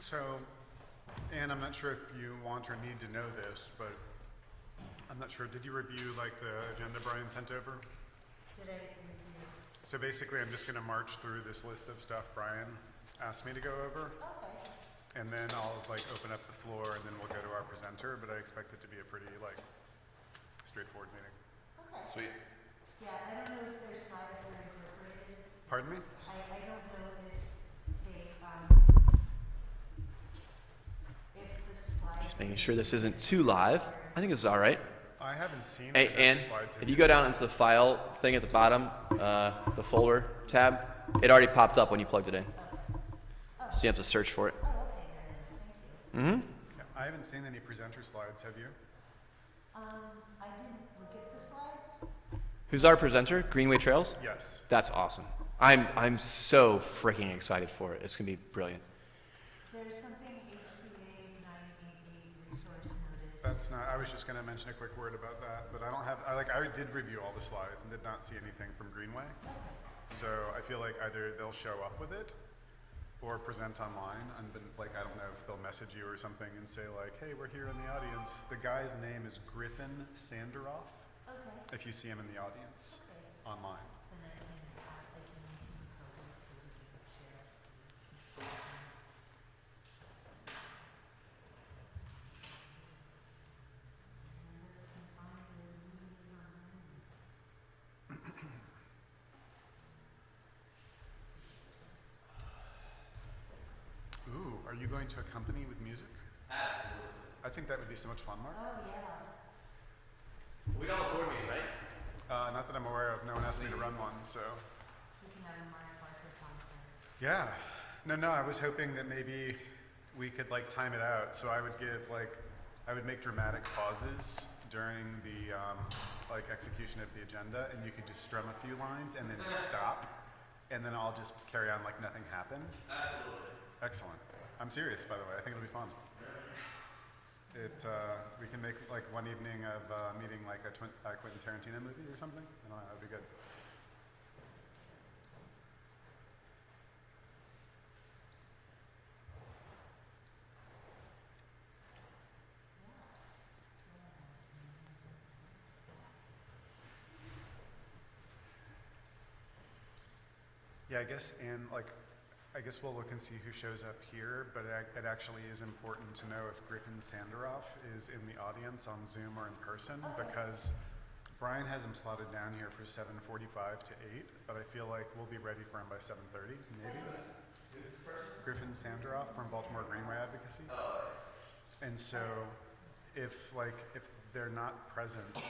So, Anne, I'm not sure if you want or need to know this, but I'm not sure. Did you review like the agenda Brian sent over? Did I review? So basically, I'm just going to march through this list of stuff Brian asked me to go over, Okay. and then I'll like open up the floor, and then we'll go to our presenter. But I expect it to be a pretty like straightforward meeting. Okay. Sweet. Yeah, I don't know if their slides are incorporated. Pardon me? I don't know if the slides. Just making sure this isn't too live. I think this is all right. I haven't seen Hey, presenter Ann, slides. if you go down into the file thing at the bottom, the folder tab, it already popped up when you plugged it in. So you have to search for it. Oh, okay, there it is. Thank you. Mm-hmm. Yeah, I haven't seen any presenter slides. Have you? I didn't look at the slides. Who's our presenter? Greenway Trails? Yes. That's awesome. I'm so freaking excited for it. It's gonna be brilliant. There's something HCA 988 resource notice. That's not. I was just going to mention a quick word about that, but I don't have. I did review all the slides and did not see anything from Greenway. So I feel like either they'll show up with it, or present online. And then, like, I don't know if they'll message you or something and say like, "Hey, we're here in the audience." The guy's name is Griffin Sanderoff. Okay. If you see him in the audience online. And then I can ask, I can make him a copy so we can share. Ooh, are you going to accompany with music? Absolutely. I think that would be so much fun, Mark. Oh, yeah. We don't have a board meeting, right? Not that I'm aware of. No one asked me to run one, so. We can have a Mark Barker concert. Yeah. No, I was hoping that maybe we could like time it out. So I would make dramatic pauses during the like execution of the agenda, and you could just strum a few lines and then stop, and then I'll just carry on like nothing happened. Absolutely. Excellent. I'm serious, by the way. I think it'll be fun. We can make like one evening of meeting like a Quentin Tarantino movie or something. I don't know. That'd be good. Yeah, I guess we'll look and see who shows up here, but it actually is important to know if Griffin Sanderoff is in the audience on Zoom or in person, because Brian has him slotted down here for 7:45 to 8, but I feel like we'll be ready for him by 7:30, maybe. Griffin Sanderoff from Baltimore Greenway Advocacy. And so if they're not present,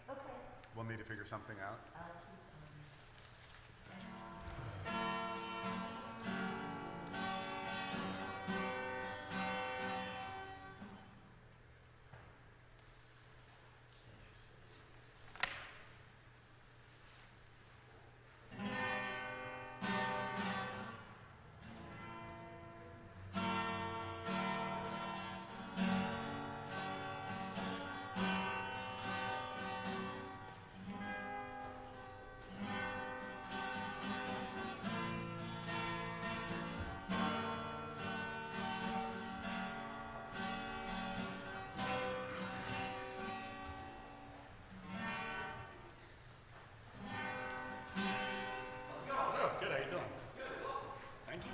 Okay. we'll need to figure something out. I'll keep Oh, good. How you doing? Good. Thank you.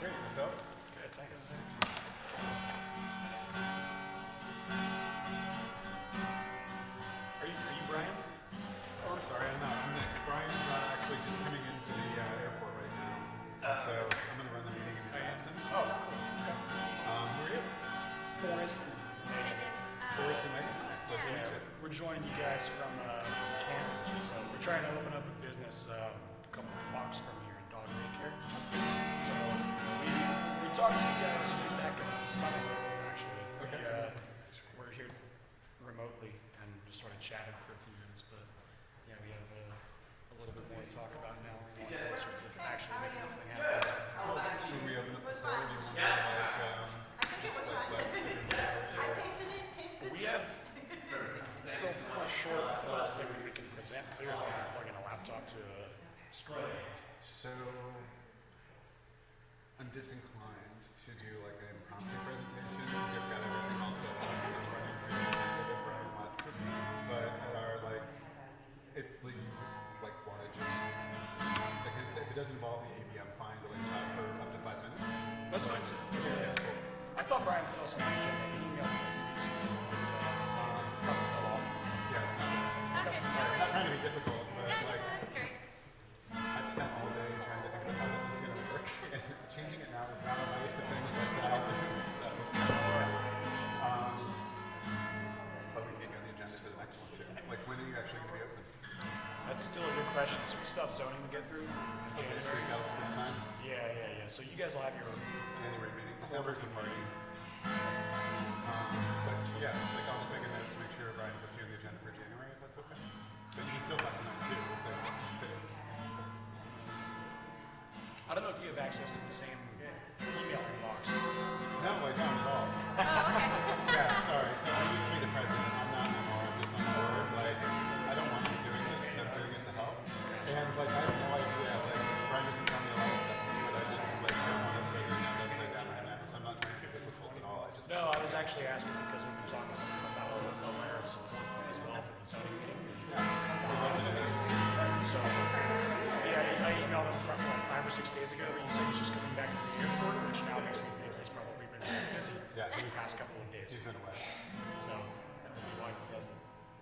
Great, yourselves? Good. Thanks. Are you Brian? Oh, I'm sorry, I'm not. Brian's actually just coming into the airport right now. So I'm going to run the meeting in his absence. Oh, cool. Okay. Who are you? Forrest. Forrest and Megan. Pleasure to meet you. We're joining you guys from Canada. So we're trying to open up a business a couple of blocks from here in dog daycare. So we talked to you guys way back in the summer, actually. Okay. We're here remotely and just sort of chatted for a few minutes, but yeah, we have a little bit more to talk about now. We're closer to actually making this thing happen. So, Should we open up the floor? Do you want to just let I tasted it, tastes good. we have a little short thing that we can present to, like plugging a laptop to a screen. So, I'm disinclined to do like an impromptu presentation. We've got everything all set up. It's running through the end of very much. But at our like, if we like want to just, like, if it does involve the ABM, fine to like chat for up to 5 minutes. That's fine. Yeah, cool. I thought Brian put us on the agenda. He emailed me a few weeks ago. Probably fell off. Yeah, it's not, Okay. not trying to be difficult, but Yeah, like, that's great. I've spent all day trying to think about how this is going to work, and changing it now is not on my list of things like that. So, but we can get on the agenda for the next one too. Like, when are you actually going to be open? That's still a good question. So we still have zoning to get through. Okay, so we got a little bit of time. Yeah. So you guys will have your January meeting. December's a party. But yeah, like I'll just make a note to make sure Brian puts you on the agenda for January, if that's okay. But you can still talk tonight too. Like, sitting. I don't know if you have access to the same email inbox. No, I don't at all. Oh, okay. Yeah, sorry. So I used to be the president. I'm not anymore. I'm just on the board. Like, I don't want to be doing this, but I'm doing it to help. And like, I have no idea. Like, Brian doesn't tell me a lot of stuff to do, but I just like don't want to put your hand upside down right now. So I'm not trying to be difficult at all. I just No, I was actually asking because we've been talking about a letter of support as well for the zoning meeting. So, yeah, I emailed him probably like 5 or 6 days ago, but he said he's just coming back to the airport, which now makes me think he's probably been really busy Yeah, the past couple of days. he's been away. So, that would be why he doesn't.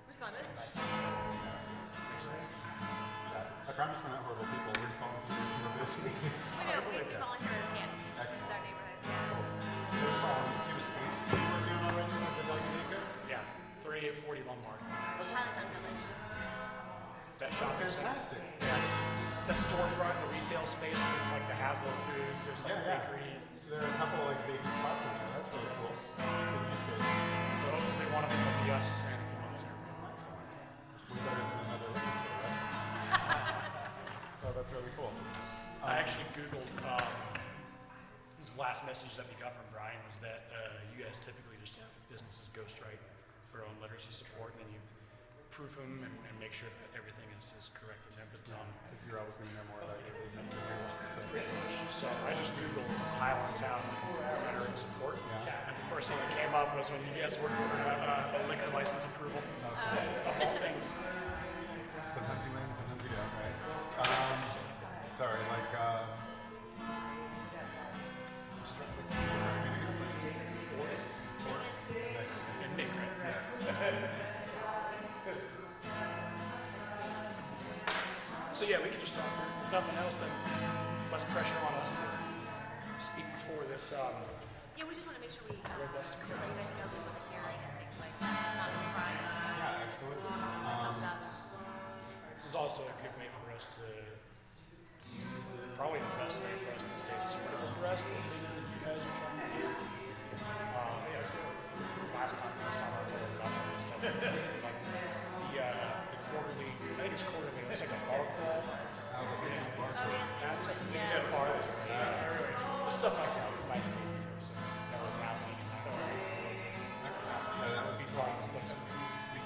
Responded. Makes sense. Yeah. I promise we're not horrible people. We're just volunteers who are busy. I know, we volunteer in Canton, with Excellent. our neighborhood. Yeah. So, do you have a space you're working on already with the Dog Daycare? Yeah, 3840 Lombard. Highland Village. That shopping center. Fantastic. Yeah, it's that storefront, the retail space with like the Haslo foods, there's like a bakery. There are a couple like big spots in there. That's really cool. Good use case. So hopefully one of them will be us in a few months here. Excellent. Way better than another liquor store, right? Oh, that's really cool. I actually Googled, this last message that we got from Brian was that you guys typically just have businesses ghostwrite their own letters of support, and then you proof them and make sure that everything is correct as ever. Because you're always going to know more about your business than we want. So. So I just Googled Highlandtown letter of support, and the first thing that came up was when you guys worked for a liquor license approval, of all things. Sometimes you win, sometimes you don't, right? Sorry, like, I'm struggling with the meeting of the And Nick, right? So yeah, we could just talk. If nothing else, then less pressure on us to speak for this. Yeah, we just want to make sure we Robust let you guys know before the hearing and things like that. It's not a surprise Yeah, absolutely. that comes up. This is also a good way for us to, probably the best way for us to stay sort of abreast of things that you guys are trying to do. Last time this summer, or last time this time, like the quarterly, I think it's quarterly, it's like a bar crawl. That's a good part. Just stuff like that. It's nice to know what's happening and not That would be be part of this place.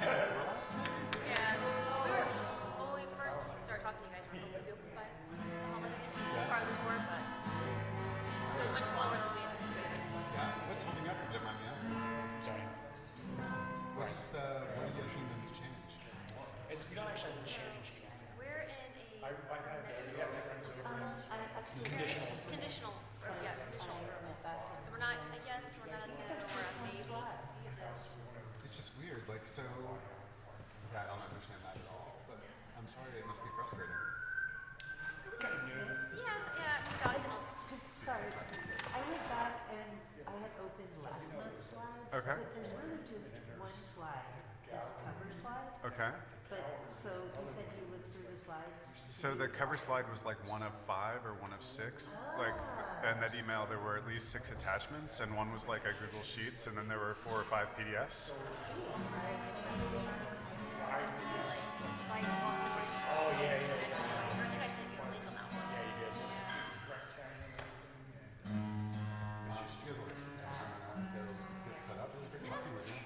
Yeah. When we first started talking to you guys, we were hoping to be open by the holidays, part of the tour, but it's going much slower than we anticipated. Yeah, what's holding up, if you don't mind me asking? Sorry. What are you guys need them to change? We don't actually have to change anything. We're in a We have friends over there. conditional conditional approval. So we're not, I guess, we're not a no or a maybe. You have to, It's just weird, like, so, yeah, I don't understand that at all, but I'm sorry, it must be frustrating. We're kind of new. yeah, we got it. Sorry, I went back and I had opened last month's slides. Okay. But there's really just one slide, this cover slide. Okay. But So you said you looked through the slides? So the cover slide was like one of 5 or one of 6. Like, in that email, there were at least 6 attachments, and one was like a Google Sheets, and then there were 4 or 5 PDFs. Oh, yeah, yeah. I think I sent you a link on that one. Yeah, you did.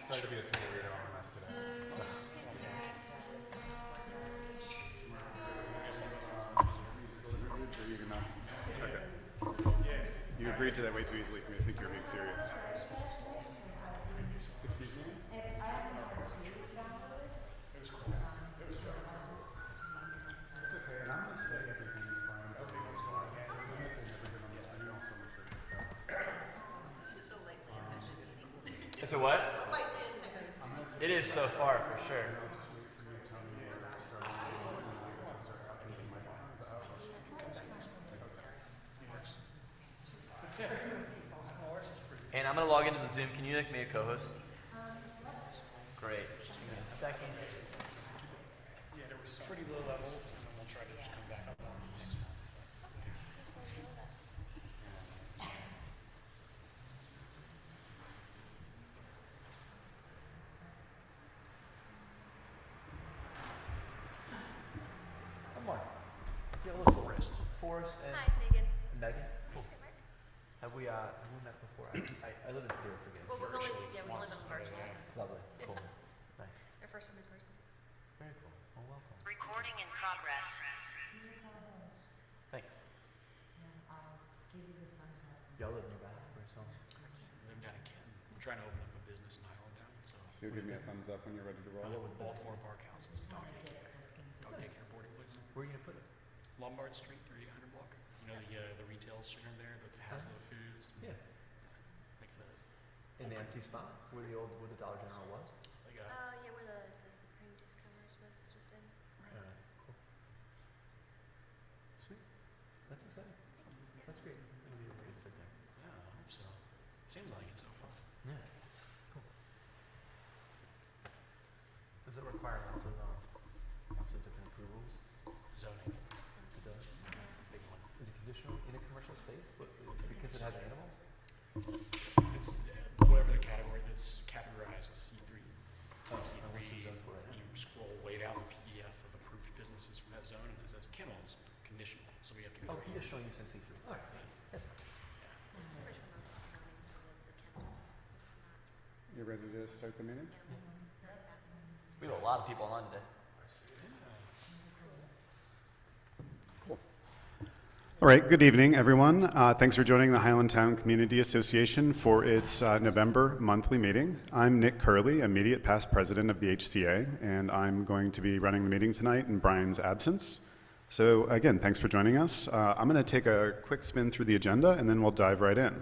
Sorry to be a total weirdo on the mess today. So. Okay. You agreed to that way too easily for me to think you were being serious. Excuse me? It's okay, and I'm gonna say everything is fine. Okay, so everything on the screen also make sure it's It's a what? It is so far, for sure. And I'm gonna log into the Zoom. Can you make me a co-host? Great. Just give me a second. Yeah, there was pretty low level, and then we'll try to just come back up on the next one. I'm Mark. Yeah, let's Forrest. Forrest and Hi, Megan. Megan. Cool. Hey, Mark. Have we met before? I live in Clearfield. Well, we're going, yeah, we live in virtual. Lovely. Cool. Nice. Our first time in person. Very cool. Well, welcome. Recording in progress. Thanks. Give you the thumbs up. Y'all live nearby, or so? Live down in Canton. I'm trying to open up a business in Highlandtown, so. You'll give me a thumbs up when you're ready to roll. Baltimore Park House, it's a dog daycare boarding place. Where are you gonna put it? Lombard Street, 3800 block. You know, the retail center there that has the foods. Yeah. Like the, In the empty spot where the Dollar General was? like Yeah, where the Supreme Discounters was just in. Cool. Sweet. That's exciting. That's great. It'll be a good fit there. yeah, I hope so. Seems like it so far. Yeah. Cool. Does it require lots of different approvals? Zoning, It does. that's the big one. Is it conditional in a commercial space? Because it has animals? It's whatever the category that's categorized C3. C3, what's the zone for it? you scroll way down the PDF of approved businesses from that zone, and it says kennels, conditional, so we have to go. Oh, through. conditional use in C3. All right. That's It's pretty sure most zonings for the kennels. There's not You ready to start the meeting? animals that pass it. We have a lot of people online today. All right, good evening, everyone. Thanks for joining the Highlandtown Community Association for its November monthly meeting. I'm Nick Curley, immediate past president of the HCA, and I'm going to be running the meeting tonight in Brian's absence. So again, thanks for joining us. I'm going to take a quick spin through the agenda, and then we'll dive right in.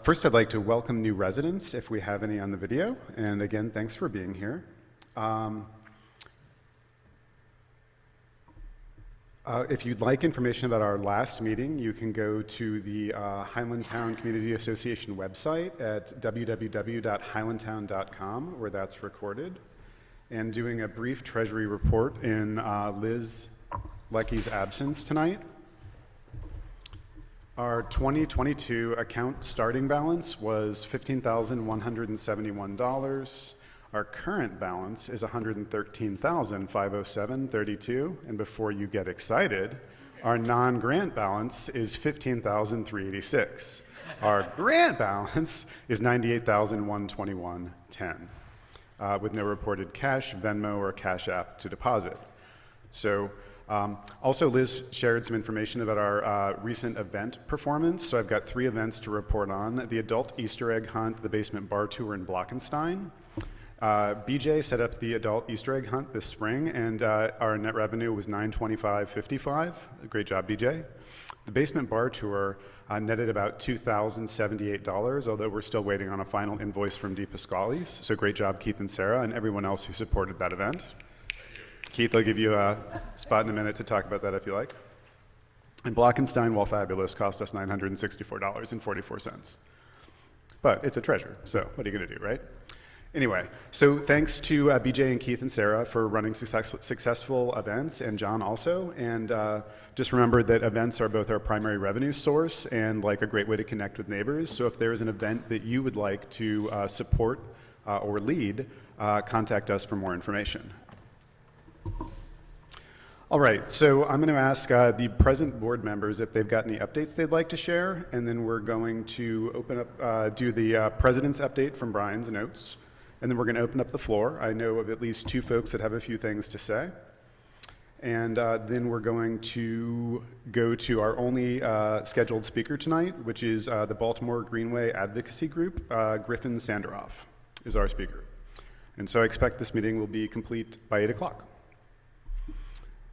First, I'd like to welcome new residents, if we have any on the video. And again, thanks for being here. If you'd like information about our last meeting, you can go to the Highlandtown Community Association website at www.highlandtown.com, where that's recorded. And doing a brief treasury report in Liz Lecky's absence tonight. Our 2022 account starting balance was $15,171. Our current balance is $113,507.32, and before you get excited, our non-grant balance is $15,386. Our grant balance is $98,121.10, with no reported cash, Venmo, or Cash App to deposit. So, also Liz shared some information about our recent event performance. So I've got 3 events to report on: the adult Easter egg hunt, the basement bar tour in Blockenstein. BJ set up the adult Easter egg hunt this spring, and our net revenue was $925.55. Great job, BJ. The basement bar tour netted about $2,078, although we're still waiting on a final invoice from D. Pasquale's. So great job, Keith and Sarah, and everyone else who supported that event. Keith, I'll give you a spot in a minute to talk about that if you like. And Blockenstein, while fabulous, cost us $964.44. But it's a treasure, so what are you going to do, right? Anyway, so thanks to BJ and Keith and Sarah for running successful events, and John also. And just remember that events are both our primary revenue source and like a great way to connect with neighbors. So if there is an event that you would like to support or lead, contact us for more information. All right, so I'm going to ask the present board members if they've got any updates they'd like to share, and then we're going to open up, do the president's update from Brian's notes, and then we're going to open up the floor. I know of at least 2 folks that have a few things to say, and then we're going to go to our only scheduled speaker tonight, which is the Baltimore Greenway Advocacy Group. Griffin Sanderoff is our speaker, and so I expect this meeting will be complete by 8 o'clock.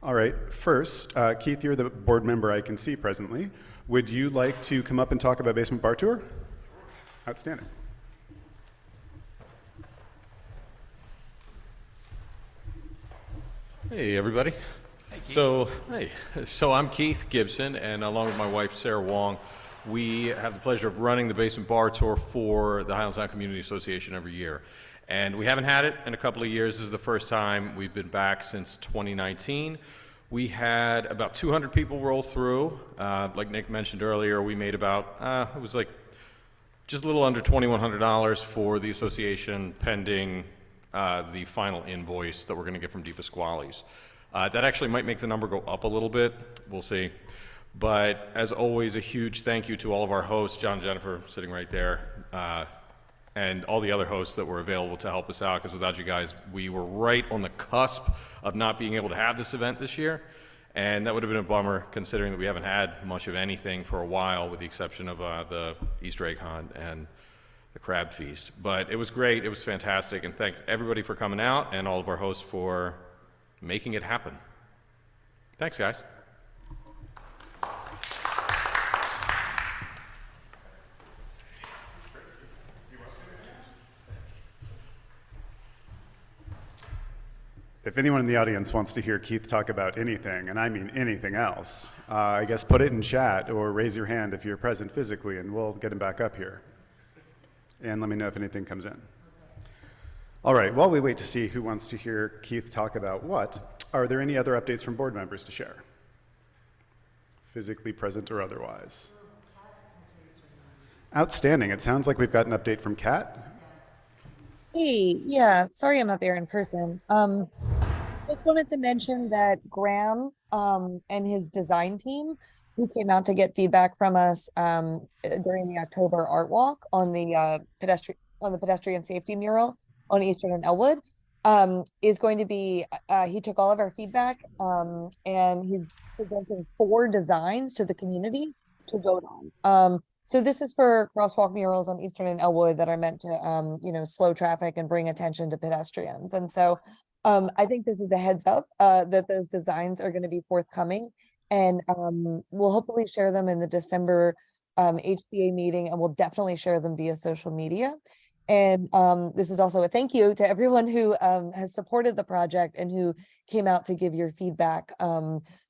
All right, first, Keith, you're the board member I can see presently. Would you like to come up and talk about Basement Bar Tour? Outstanding. Hey, everybody. So I'm Keith Gibson, and along with my wife, Sarah Wong, we have the pleasure of running the Basement Bar Tour for the Highlandstown Community Association every year. And we haven't had it in a couple of years. This is the first time. We've been back since 2019. We had about 200 people roll through. Like Nick mentioned earlier, we made about, it was like just a little under $2,100 for the association pending the final invoice that we're going to get from DePasquale's. That actually might make the number go up a little bit. We'll see. But as always, a huge thank you to all of our hosts, John and Jennifer sitting right there, and all the other hosts that were available to help us out, because without you guys, we were right on the cusp of not being able to have this event this year. And that would have been a bummer, considering that we haven't had much of anything for a while, with the exception of the Easter egg hunt and the crab feast. But it was great. It was fantastic. And thanks everybody for coming out, and all of our hosts for making it happen. Thanks, guys. If anyone in the audience wants to hear Keith talk about anything, and I mean anything else, I guess put it in chat or raise your hand if you're present physically, and we'll get him back up here. And let me know if anything comes in. All right, while we wait to see who wants to hear Keith talk about what, are there any other updates from board members to share? Physically present or otherwise? Outstanding. It sounds like we've got an update from Kat. Hey, yeah, sorry I'm not there in person. Just wanted to mention that Graham and his design team, who came out to get feedback from us during the October Art Walk on the pedestrian safety mural on Eastern and Elwood, is going to be, he took all of our feedback and he's presenting 4 designs to the community to vote on. So this is for crosswalk murals on Eastern and Elwood that are meant to, slow traffic and bring attention to pedestrians. And so I think this is a heads up that those designs are going to be forthcoming. And we'll hopefully share them in the December HCA meeting, and we'll definitely share them via social media. And this is also a thank you to everyone who has supported the project and who came out to give your feedback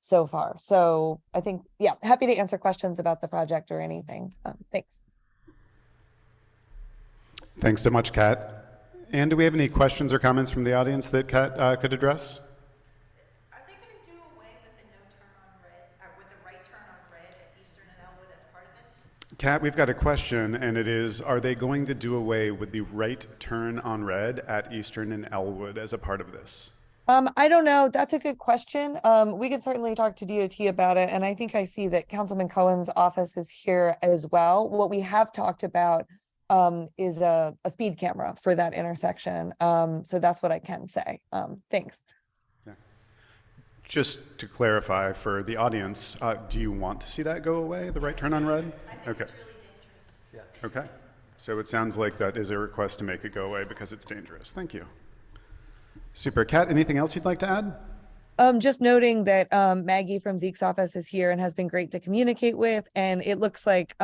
so far. So I think, yeah, happy to answer questions about the project or anything. Thanks. Thanks so much, Kat. And do we have any questions or comments from the audience that Kat could address? Are they going to do away with the no turn on red, or with the right turn on red at Eastern and Elwood as part of this? Kat, we've got a question, and it is, are they going to do away with the right turn on red at Eastern and Elwood as a part of this? I don't know. That's a good question. We can certainly talk to DOT about it. And I think I see that Councilman Cohen's office is here as well. What we have talked about is a speed camera for that intersection. So that's what I can say. Thanks. Yeah. Just to clarify for the audience, do you want to see that go away, the right turn on red? I think Okay. it's really dangerous. Yeah. Okay. So it sounds like that is a request to make it go away because it's dangerous. Thank you. Super. Kat, anything else you'd like to add? Just noting that Maggie from Zeke's office is here and has been great to communicate with. And it looks like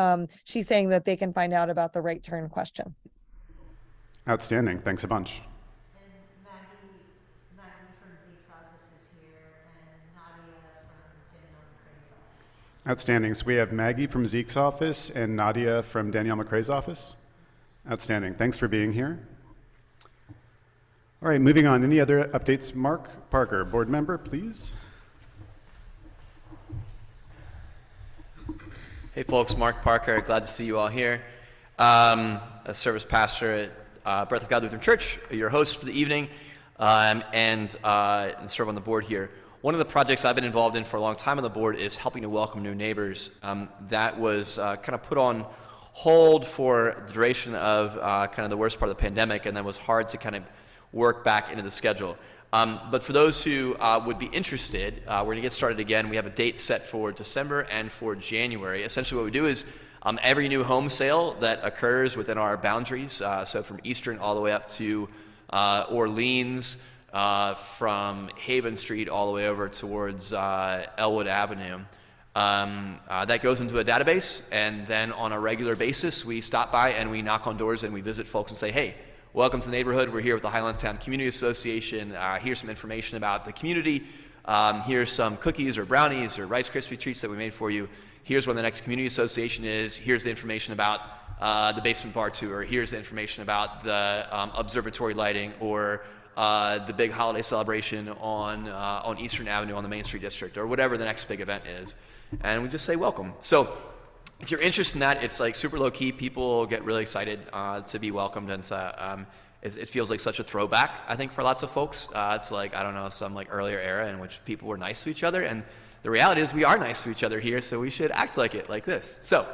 she's saying that they can find out about the right turn question. Outstanding. Thanks a bunch. And Maggie from Zeke's office is here, and Nadia from Danielle McCrae's office. Outstanding. So we have Maggie from Zeke's office and Nadia from Danielle McCrae's office. Outstanding. Thanks for being here. All right, moving on. Any other updates? Mark Parker, board member, please. Hey folks, Mark Parker, glad to see you all here. A service pastor at Breath of God Lutheran Church, your host for the evening, and serve on the board here. One of the projects I've been involved in for a long time on the board is helping to welcome new neighbors. That was kind of put on hold for the duration of kind of the worst part of the pandemic, and then was hard to kind of work back into the schedule. But for those who would be interested, we're going to get started again. We have a date set for December and for January. Essentially what we do is every new home sale that occurs within our boundaries, so from Eastern all the way up to Orleans, from Haven Street all the way over towards Elwood Avenue, that goes into a database, and then on a regular basis we stop by and we knock on doors and we visit folks and say, hey, welcome to the neighborhood. We're here with the Highlandtown Community Association. Here's some information about the community. Here's some cookies or brownies or Rice Krispie treats that we made for you. Here's when the next community association is. Here's the information about the basement bar tour. Here's the information about the observatory lighting or the big holiday celebration on Eastern Avenue on the Main Street District, or whatever the next big event is. And we just say welcome. So if you're interested in that, it's like super low key. People get really excited to be welcomed, and it feels like such a throwback, I think, for lots of folks. It's like, I don't know, some like earlier era in which people were nice to each other, and the reality is we are nice to each other here, so we should act like it, like this. So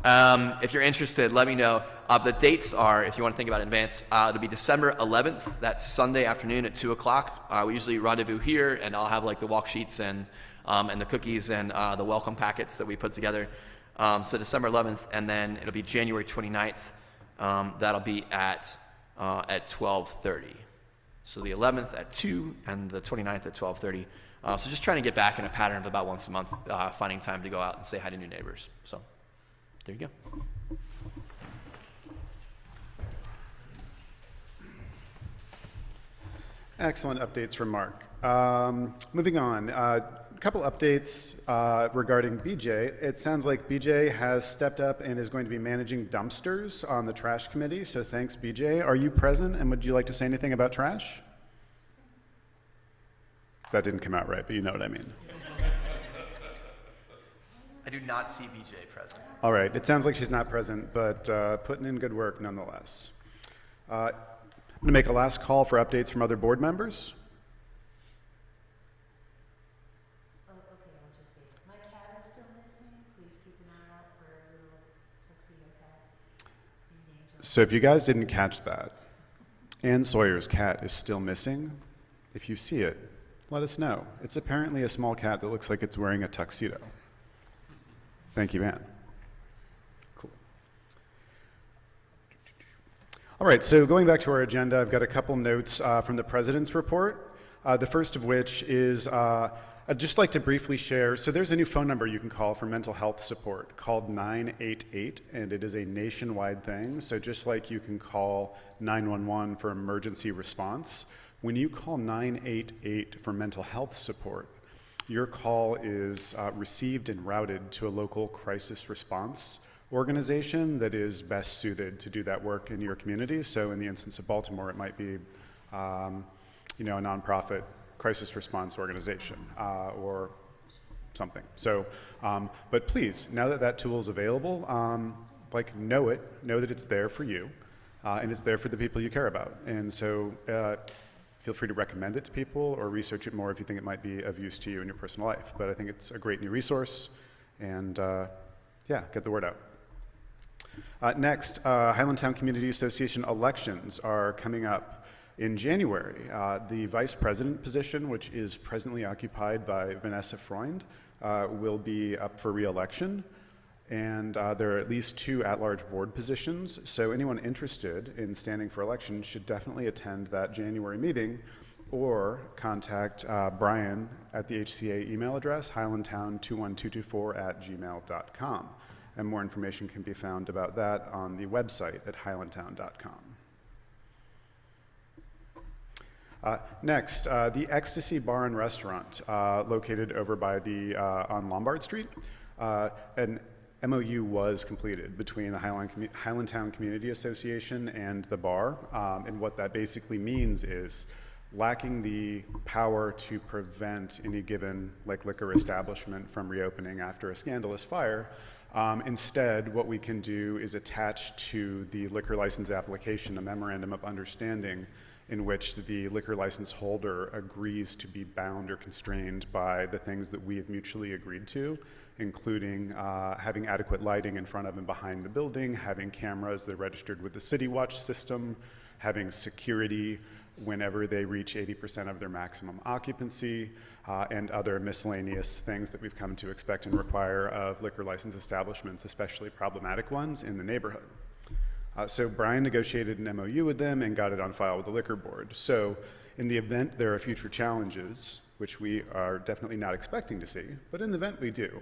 if you're interested, let me know. The dates are, if you want to think about it in advance, it'll be December 11th. That's Sunday afternoon at 2 o'clock. We usually rendezvous here, and I'll have like the walk sheets and the cookies and the welcome packets that we put together. So December 11th, and then it'll be January 29th. That'll be at 12:30. So the 11th at 2 and the 29th at 12:30. So just trying to get back in a pattern of about once a month, finding time to go out and say hi to new neighbors. So there you go. Excellent updates from Mark. Moving on. A couple updates regarding BJ. It sounds like BJ has stepped up and is going to be managing dumpsters on the trash committee. So thanks, BJ. Are you present, and would you like to say anything about trash? That didn't come out right, but you know what I mean. I do not see BJ present. All right. It sounds like she's not present, but putting in good work nonetheless. I'm going to make a last call for updates from other board members. Oh, okay, I'll just say, my cat is still missing. Please keep an eye out for a little tuxedo cat named Angel. So if you guys didn't catch that, Ann Sawyer's cat is still missing. If you see it, let us know. It's apparently a small cat that looks like it's wearing a tuxedo. Thank you, Ann. Cool. All right, so going back to our agenda, I've got a couple notes from the President's report. The first of which is I'd just like to briefly share, so there's a new phone number you can call for mental health support called 988, and it is a nationwide thing. So just like you can call 911 for emergency response, when you call 988 for mental health support, your call is received and routed to a local crisis response organization that is best suited to do that work in your community. So in the instance of Baltimore, it might be a nonprofit crisis response organization or something. So, but please, now that that tool is available, know that it's there for you, and it's there for the people you care about. And so feel free to recommend it to people or research it more if you think it might be of use to you in your personal life. But I think it's a great new resource, and get the word out. Next, Highlandtown Community Association elections are coming up in January. The vice president position, which is presently occupied by Vanessa Freund, will be up for re-election. And there are at least 2 at-large board positions, so anyone interested in standing for election should definitely attend that January meeting or contact Brian at the HCA email address, highlandtown21224@gmail.com. And more information can be found about that on the website at highlandtown.com. Next, the Ecstasy Bar and Restaurant, located over by on Lombard Street. An MOU was completed between the Highlandtown Community Association and the bar. And what that basically means is lacking the power to prevent any given liquor establishment from reopening after a scandalous fire. Instead, what we can do is attach to the liquor license application a memorandum of understanding in which the liquor license holder agrees to be bound or constrained by the things that we have mutually agreed to, including having adequate lighting in front of and behind the building, having cameras that are registered with the City Watch system, having security whenever they reach 80% of their maximum occupancy, and other miscellaneous things that we've come to expect and require of liquor license establishments, especially problematic ones in the neighborhood. So Brian negotiated an MOU with them and got it on file with the liquor board. So in the event there are future challenges, which we are definitely not expecting to see, but in the event we do,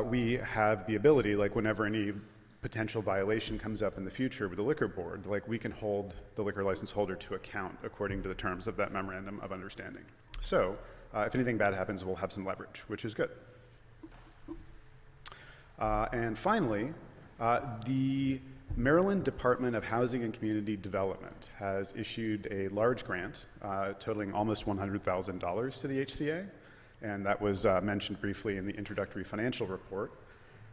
we have the ability, like whenever any potential violation comes up in the future with the liquor board, like we can hold the liquor license holder to account according to the terms of that memorandum of understanding. So if anything bad happens, we'll have some leverage, which is good. And finally, the Maryland Department of Housing and Community Development has issued a large grant totaling almost $100,000 to the HCA, and that was mentioned briefly in the introductory financial report.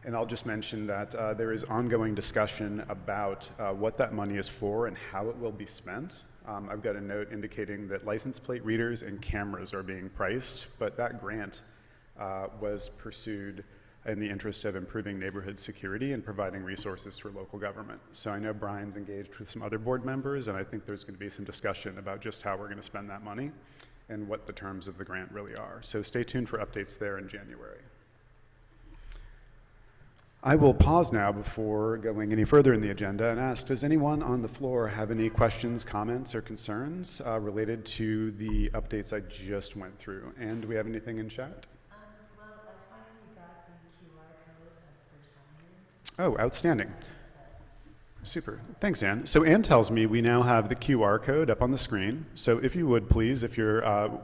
And I'll just mention that there is ongoing discussion about what that money is for and how it will be spent. I've got a note indicating that license plate readers and cameras are being priced, but that grant was pursued in the interest of improving neighborhood security and providing resources for local government. So I know Brian's engaged with some other board members, and I think there's going to be some discussion about just how we're going to spend that money and what the terms of the grant really are. So stay tuned for updates there in January. I will pause now before going any further in the agenda and ask, does anyone on the floor have any questions, comments, or concerns related to the updates I just went through? And do we have anything in chat? Well, I finally got the QR code for signing. Oh, outstanding. Super. Thanks, Ann. So Ann tells me we now have the QR code up on the screen. So if you would please, if you're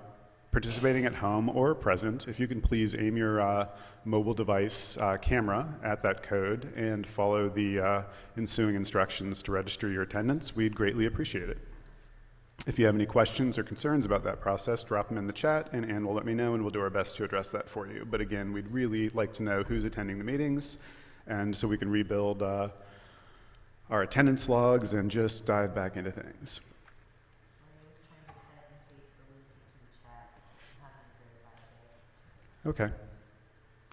participating at home or present, if you can please aim your mobile device camera at that code and follow the ensuing instructions to register your attendance, we'd greatly appreciate it. If you have any questions or concerns about that process, drop them in the chat and Ann will let me know and we'll do our best to address that for you. But again, we'd really like to know who's attending the meetings and so we can rebuild our attendance logs and just dive back into things. Okay.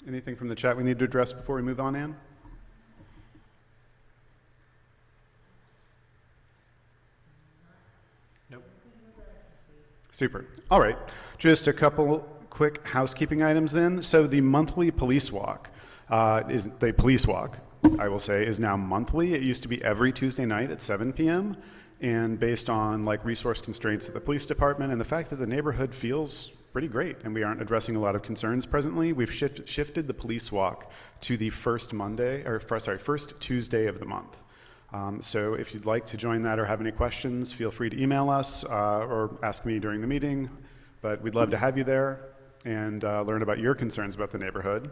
Anything from the chat we need to address before we move on, Ann? Nope. Super. All right. Just a couple quick housekeeping items then. So the monthly police walk I will say, is now monthly. It used to be every Tuesday night at 7 p.m. And based on like resource constraints at the police department and the fact that the neighborhood feels pretty great and we aren't addressing a lot of concerns presently, we've shifted the police walk to the first Tuesday of the month. So if you'd like to join that or have any questions, feel free to email us or ask me during the meeting. But we'd love to have you there and learn about your concerns about the neighborhood.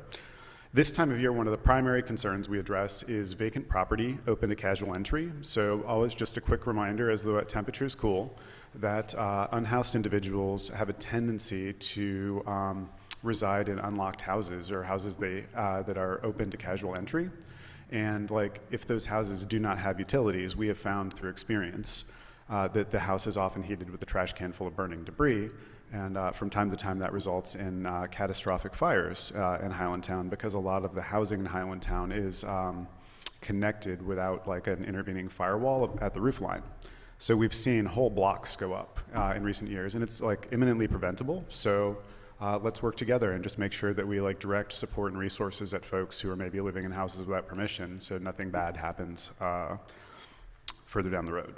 This time of year, one of the primary concerns we address is vacant property open to casual entry. So always just a quick reminder as the temperatures cool that unhoused individuals have a tendency to reside in unlocked houses or houses that are open to casual entry. And like if those houses do not have utilities, we have found through experience that the house is often heated with a trash can full of burning debris. And from time to time that results in catastrophic fires in Highlandtown because a lot of the housing in Highlandtown is connected without like an intervening firewall at the roof line. So we've seen whole blocks go up in recent years and it's like imminently preventable. So let's work together and just make sure that we like direct support and resources at folks who are maybe living in houses without permission so nothing bad happens further down the road.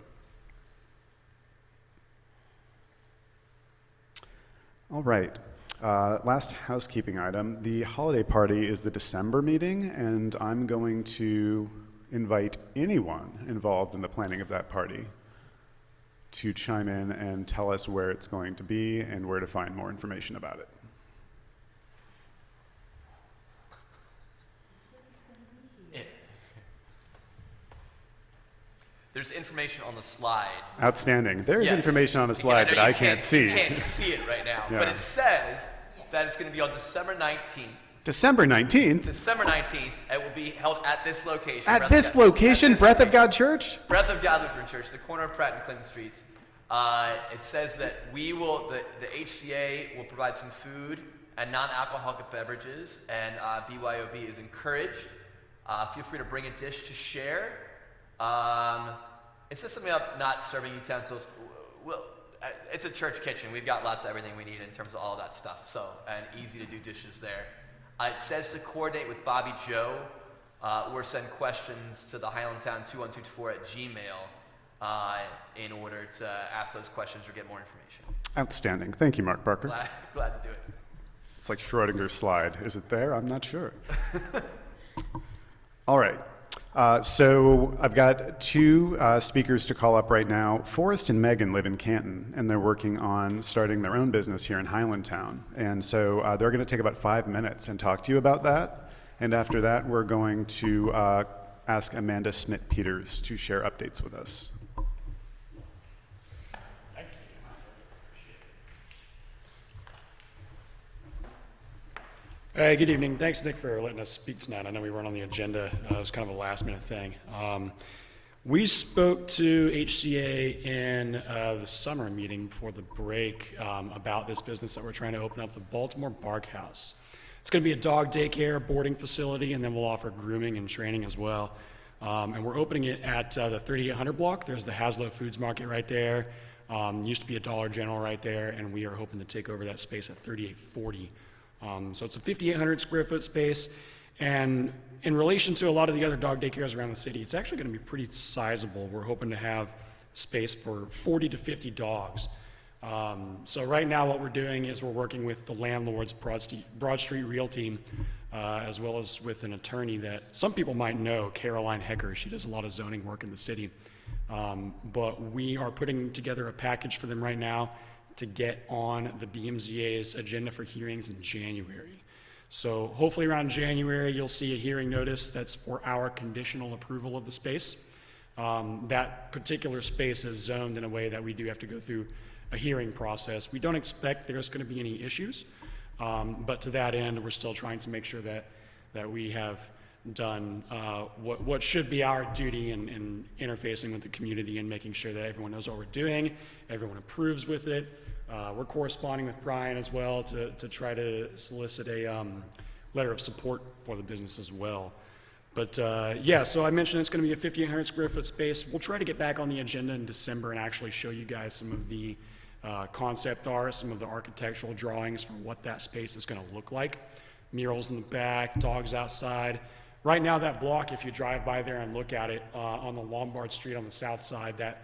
All right, last housekeeping item. The holiday party is the December meeting, and I'm going to invite anyone involved in the planning of that party to chime in and tell us where it's going to be and where to find more information about it. There's information on the slide. Outstanding. There is Yes. information on the Again, slide know that I you can't see. You can't see it right now, but Yeah. it says that it's going to be on December 19th. December 19th, December 19th, it will be held at this location. at Breath of this God- location, at this Breath of location. God Church? Breath of God Lutheran Church, the corner of Pratt and Clinton Streets. It says that the HCA will provide some food and non-alcoholic beverages, and BYOB is encouraged. Feel free to bring a dish to share. It says something about not serving utensils. Well, it's a church kitchen. We've got lots of everything we need in terms of all that stuff. So, and easy to do dishes there. It says to coordinate with Bobby Joe or send questions to the highlandtown2124@gmail in order to ask those questions or get more information. Outstanding. Thank you, Mark Barker. Glad to do it. It's like Schrodinger's slide. Is it there? I'm not sure. All right. So I've got two speakers to call up right now. Forrest and Megan live in Canton, and they're working on starting their own business here in Highlandtown. And so they're going to take about 5 minutes and talk to you about that. And after that, we're going to ask Amanda Schmidt-Peters to share updates with us. Hey, good evening. Thanks, Nick, for letting us speak tonight. I know we weren't on the agenda. It was kind of a last-minute thing. We spoke to HCA in the summer meeting before the break about this business that we're trying to open up, the Baltimore Bark House. It's going to be a dog daycare, boarding facility, and then we'll offer grooming and training as well. And we're opening it at the 3800 block. There's the Haslow Foods Market right there. Used to be a Dollar General right there, and we are hoping to take over that space at 3840. So it's a 5,800 square foot space, and in relation to a lot of the other dog daycares around the city, it's actually going to be pretty sizable. We're hoping to have space for 40 to 50 dogs. So right now what we're doing is we're working with the landlord's Broad Street Realty, as well as with an attorney that some people might know, Caroline Hecker. She does a lot of zoning work in the city. But we are putting together a package for them right now to get on the BMZA's agenda for hearings in January. So hopefully around January, you'll see a hearing notice that's for our conditional approval of the space. That particular space is zoned in a way that we do have to go through a hearing process. We don't expect there's going to be any issues, but to that end, we're still trying to make sure that we have done what should be our duty in interfacing with the community and making sure that everyone knows what we're doing, everyone approves with it. We're corresponding with Brian as well to try to solicit a letter of support for the business as well. But yeah, so I mentioned it's going to be a 5,800 square foot space. We'll try to get back on the agenda in December and actually show you guys some of the concept art, some of the architectural drawings for what that space is going to look like. Murals in the back, dogs outside. Right now, that block, if you drive by there and look at it on the Lombard Street on the south side, that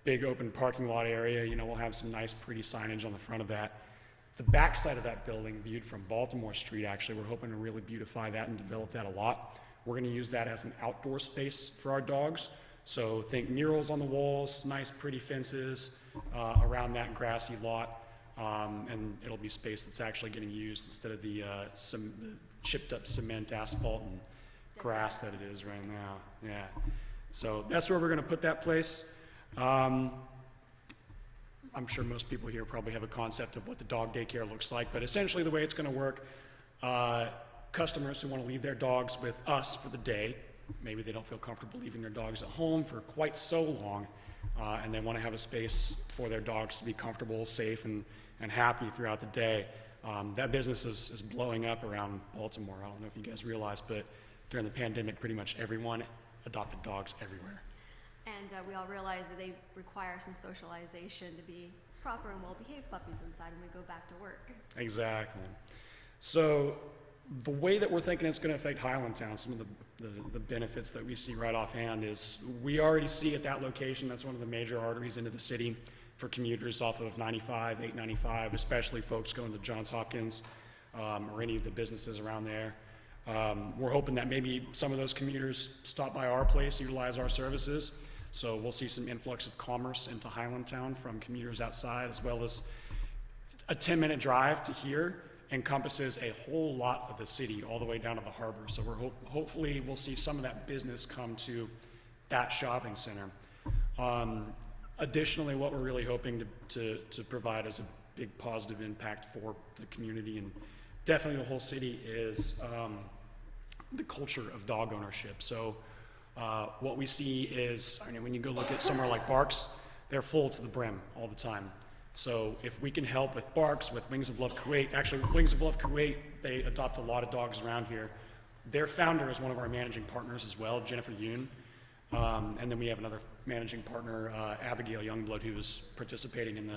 big open parking lot area, you know, we'll have some nice, pretty signage on the front of that. The back side of that building, viewed from Baltimore Street, actually, we're hoping to really beautify that and develop that a lot. We're going to use that as an outdoor space for our dogs. So think murals on the walls, nice, pretty fences around that grassy lot, and it'll be space that's actually getting used instead of the chipped up cement, asphalt, and grass that it is right now. Yeah. So that's where we're going to put that place. I'm sure most people here probably have a concept of what the dog daycare looks like, but essentially the way it's going to work, customers who want to leave their dogs with us for the day, maybe they don't feel comfortable leaving their dogs at home for quite so long, and they want to have a space for their dogs to be comfortable, safe, and happy throughout the day. That business is blowing up around Baltimore. I don't know if you guys realize, but during the pandemic, pretty much everyone adopted dogs everywhere. And we all realize that they require some socialization to be proper and well-behaved puppies inside when we go back to work. Exactly. So the way that we're thinking it's going to affect Highlandtown, some of the benefits that we see right offhand is we already see at that location, that's one of the major arteries into the city for commuters off of 95, 895, especially folks going to Johns Hopkins or any of the businesses around there. We're hoping that maybe some of those commuters stop by our place, utilize our services. So we'll see some influx of commerce into Highlandtown from commuters outside, as well as a 10-minute drive to here encompasses a whole lot of the city all the way down to the harbor. So hopefully we'll see some of that business come to that shopping center. Additionally, what we're really hoping to provide as a big positive impact for the community and definitely the whole city is the culture of dog ownership. So what we see is, I mean, when you go look at somewhere like Barks, they're full to the brim all the time. So if we can help with Barks, with Wings of Love Kuwait, actually Wings of Love Kuwait, they adopt a lot of dogs around here. Their founder is one of our managing partners as well, Jennifer Yoon. And then we have another managing partner, Abigail Youngblood, who was participating in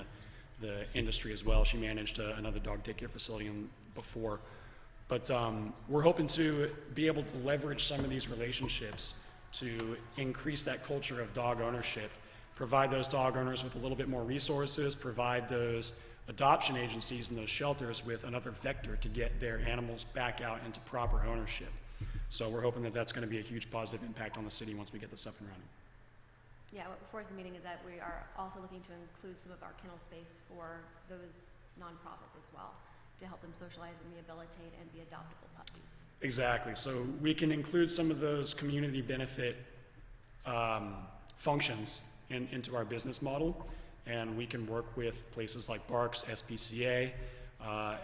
the industry as well. She managed another dog daycare facility before. But we're hoping to be able to leverage some of these relationships to increase that culture of dog ownership, provide those dog owners with a little bit more resources, provide those adoption agencies and those shelters with another vector to get their animals back out into proper ownership. So we're hoping that that's going to be a huge positive impact on the city once we get this up and running. Yeah, what before the meeting is that we are also looking to include some of our kennel space for those nonprofits as well, to help them socialize and rehabilitate and be adoptable puppies. Exactly. So we can include some of those community benefit functions into our business model, and we can work with places like Barks, SPCA,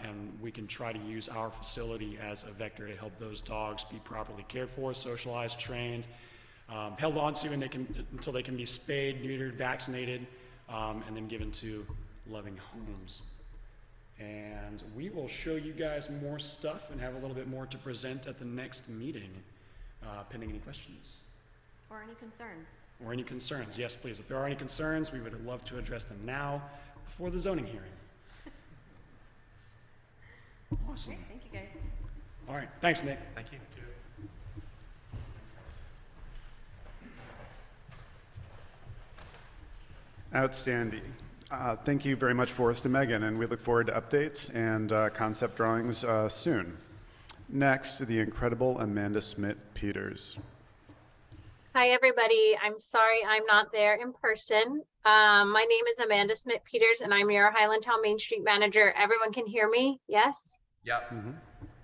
and we can try to use our facility as a vector to help those dogs be properly cared for, socialized, trained, held onto, and until they can be spayed, neutered, vaccinated, and then given to loving homes. And we will show you guys more stuff and have a little bit more to present at the next meeting, pending any questions. Or any concerns. Or any concerns. Yes, please. If there are any concerns, we would love to address them now before the zoning hearing. Awesome. Great, thank you guys. All right. Thanks, Nick. Thank you. Outstanding. Thank you very much, Forrest and Megan, and we look forward to updates and concept drawings soon. Next, the incredible Amanda Smith-Peters. Hi, everybody. I'm sorry I'm not there in person. My name is Amanda Smith-Peters, and I'm your Highlandtown Main Street Manager. Everyone can hear me? Yes? Yep. Mm-hmm.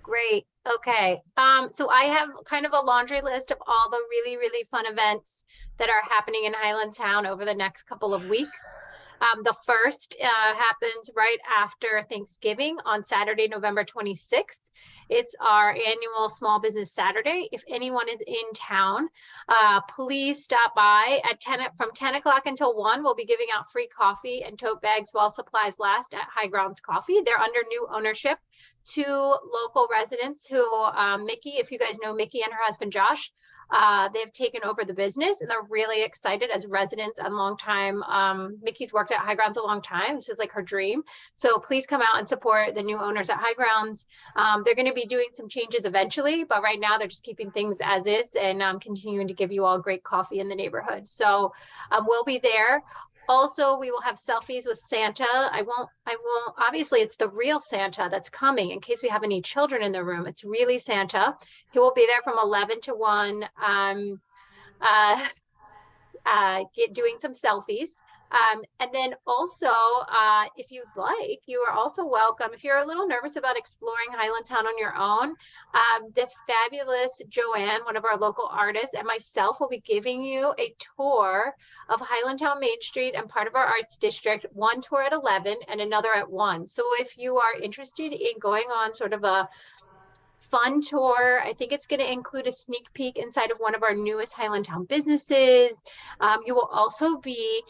Great. Okay. So I have kind of a laundry list of all the really, really fun events that are happening in Highlandtown over the next couple of weeks. The first happens right after Thanksgiving on Saturday, November 26th. It's our annual Small Business Saturday. If anyone is in town, please stop by at from 10 o'clock until 1. We'll be giving out free coffee and tote bags while supplies last at High Grounds Coffee. They're under new ownership. 2 local residents who, Mickey, if you guys know Mickey and her husband Josh, they've taken over the business and they're really excited as residents and long time. Mickey's worked at High Grounds a long time. This is like her dream. So please come out and support the new owners at High Grounds. They're going to be doing some changes eventually, but right now they're just keeping things as is and continuing to give you all great coffee in the neighborhood. So we'll be there. Also, we will have selfies with Santa. I won't, obviously it's the real Santa that's coming in case we have any children in the room. It's really Santa. He will be there from 11 to 1, doing some selfies. And then also, if you'd like, you are also welcome. If you're a little nervous about exploring Highlandtown on your own, the fabulous Joanne, one of our local artists, and myself will be giving you a tour of Highlandtown Main Street and part of our arts district, one tour at 11 and another at 1. So if you are interested in going on sort of a fun tour, I think it's going to include a sneak peek inside of one of our newest Highlandtown businesses. You will also be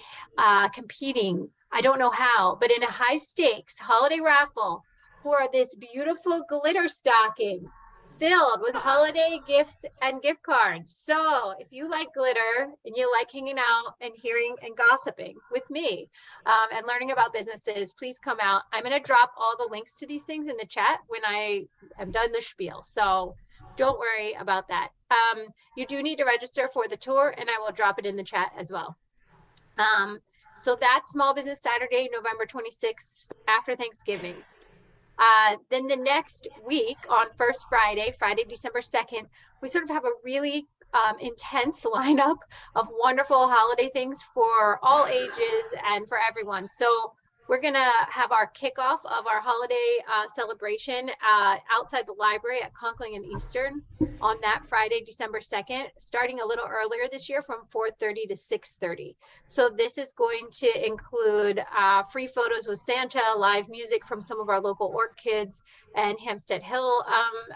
competing, I don't know how, but in a high stakes holiday raffle for this beautiful glitter stocking filled with holiday gifts and gift cards. So if you like glitter and you like hanging out and hearing and gossiping with me and learning about businesses, please come out. I'm going to drop all the links to these things in the chat when I am done the spiel. So don't worry about that. You do need to register for the tour and I will drop it in the chat as well. So that's Small Business Saturday, November 26th after Thanksgiving. Then the next week on First Friday, December 2nd, we sort of have a really intense lineup of wonderful holiday things for all ages and for everyone. So We're going to have our kickoff of our holiday celebration outside the library at Conkling and Eastern on that Friday, December 2nd, starting a little earlier this year from 4:30 to 6:30. So this is going to include free photos with Santa, live music from some of our local Orc kids and Hampstead Hill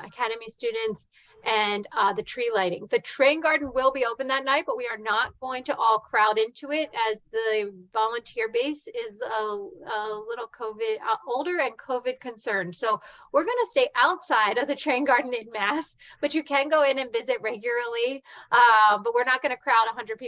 Academy students, and the tree lighting. The train garden will be open that night, but we are not going to all crowd into it, as the volunteer base is a little COVID older and COVID concerned. So we're going to stay outside of the train garden in mass, but you can go in and visit regularly. But we're not going to crowd 100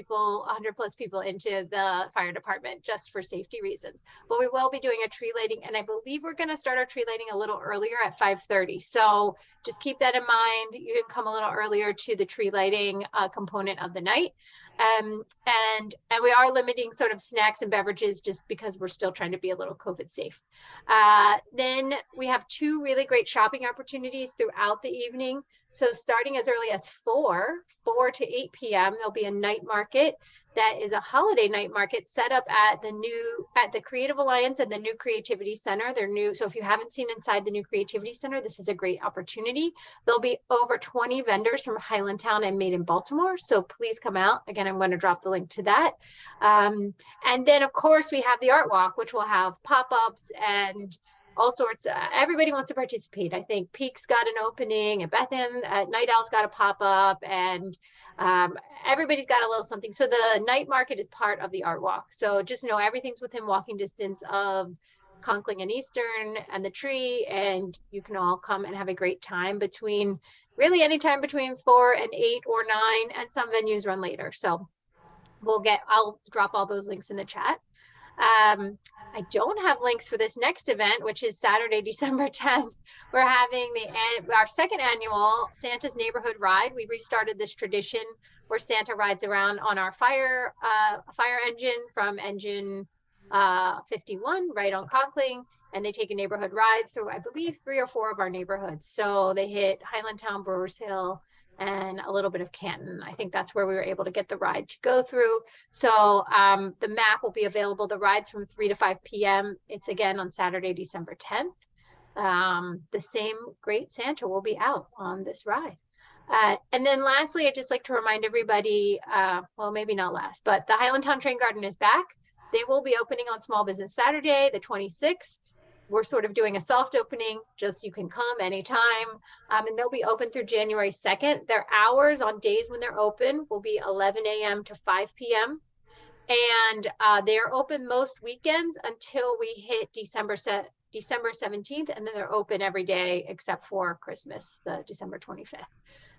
plus people into the fire department just for safety reasons. But we will be doing a tree lighting, and I believe we're going to start our tree lighting a little earlier at 5:30. So just keep that in mind. You can come a little earlier to the tree lighting component of the night. And we are limiting sort of snacks and beverages just because we're still trying to be a little COVID safe. Then we have 2 really great shopping opportunities throughout the evening. So starting as early as 4 to 8 p.m., there'll be a night market that is a holiday night market set up at the Creative Alliance and the New Creativity Center. They're new, so if you haven't seen inside the New Creativity Center, this is a great opportunity. There'll be over 20 vendors from Highlandtown and Made in Baltimore, so please come out. Again, I'm going to drop the link to that. And then, of course, we have the Art Walk, which will have pop-ups and all sorts. Everybody wants to participate. I think Peak's got an opening, and Bethlehem at Night Owl's got a pop-up, and everybody's got a little something. So the night market is part of the Art Walk. So just know everything's within walking distance of Conkling and Eastern and the tree, and you can all come and have a great time between really any time between 4 and 8 or 9, and some venues run later. So I'll drop all those links in the chat. I don't have links for this next event, which is Saturday, December 10th. We're having our second annual Santa's Neighborhood Ride. We restarted this tradition where Santa rides around on our fire engine from engine 51 right on Conkling, and they take a neighborhood ride through, I believe, 3 or 4 of our neighborhoods. So they hit Highlandtown, Brewers Hill, and a little bit of Canton. I think that's where we were able to get the ride to go through. So the map will be available. The ride's from 3 to 5 p.m. It's again on Saturday, December 10th. The same great Santa will be out on this ride. And then lastly, I'd just like to remind everybody, well, maybe not last, but the Highlandtown Train Garden is back. They will be opening on Small Business Saturday, the 26th. We're sort of doing a soft opening, just you can come anytime. And they'll be open through January 2nd. Their hours on days when they're open will be 11 a.m. to 5 p.m. And they're open most weekends until we hit December 17th, and then they're open every day except for Christmas, the December 25th.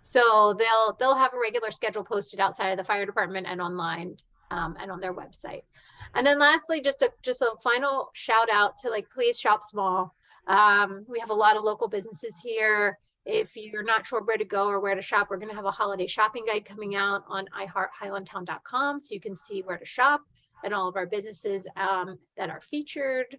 So they'll have a regular schedule posted outside of the fire department and online and on their website. And then lastly, just a final shout out to, like, please shop small. We have a lot of local businesses here. If you're not sure where to go or where to shop, we're going to have a holiday shopping guide coming out on iHeartHighlandtown.com, so you can see where to shop and all of our businesses that are featured,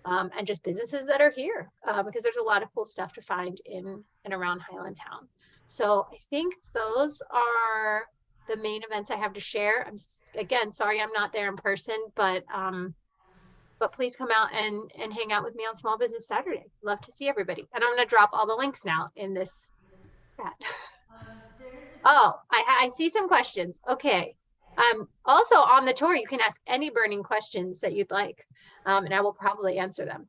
and just businesses that are here, because there's a lot of cool stuff to find in and around Highlandtown. So I think those are the main events I have to share. I'm again sorry I'm not there in person, but please come out and hang out with me on Small Business Saturday. Love to see everybody. And I'm going to drop all the links now in this chat. Oh, I see some questions. Okay. Also on the tour, you can ask any burning questions that you'd like, and I will probably answer them.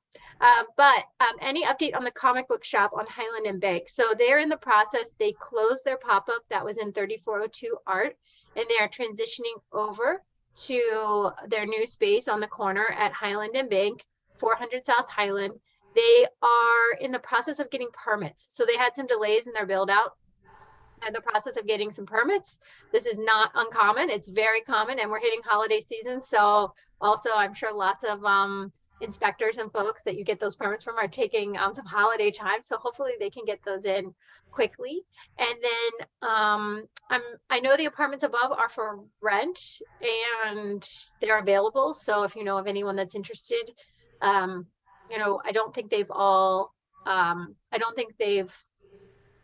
But any update on the comic book shop on Highland and Bank? So they're in the process. They closed their pop-up that was in 3402 Art, and they are transitioning over to their new space on the corner at Highland and Bank, 400 South Highland. They are in the process of getting permits. So they had some delays in their build out and the process of getting some permits. This is not uncommon. It's very common, and we're hitting holiday season. So also I'm sure lots of inspectors and folks that you get those permits from are taking some holiday time. So hopefully they can get those in quickly. And then I know the apartments above are for rent and they're available. So if you know of anyone that's interested, you know, I don't think they've all,